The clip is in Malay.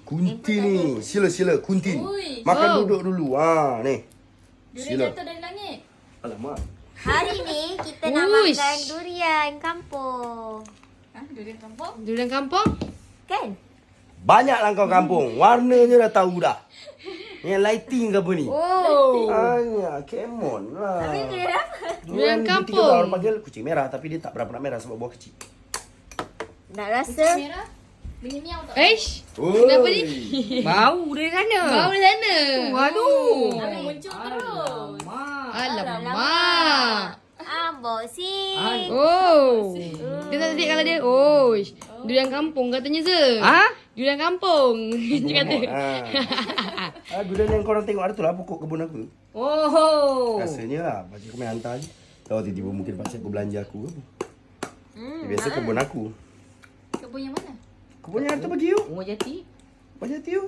Kunti ni. Sila kunti. Ui. Makan Oh. duduk dulu. Ni. Durian Sila. jatuh dari langit. Alamak. Hari ni kita nak Uish. makan durian kampung. Ha, durian kampung. Durian kampung? Kan? Banyak lah kau kampung. Warnanya dah tahu dah. Yang lighting ke apa ni? Oh. Hanya, come on lah. Tapi dia apa? Durian Dia kampung. tiga orang panggil kucing merah tapi dia tak berapa nak merah sebab buah kecil. Nak rasa? Merah. Bunyi miau tak? Eish. Kenapa ni? Bau dari sana. Bau di sana. Waduh. Apa muncul terus? Alamak. Boxing. Oh. Dia tak sedih kalau dia. Oh. Durian kampung katanya Ze. Durian kampung. Dia kata. Durian yang korang tengok ada tu lah pokok kebun aku. Oh. Rasanya lah. Macam kau main hantar je. Tahu tiba-tiba mungkin pakcik aku belanja aku ke apa. Biasa kebun aku. Kebun yang mana? Kebun yang harta bagi you. Rumah jati. Macam tu.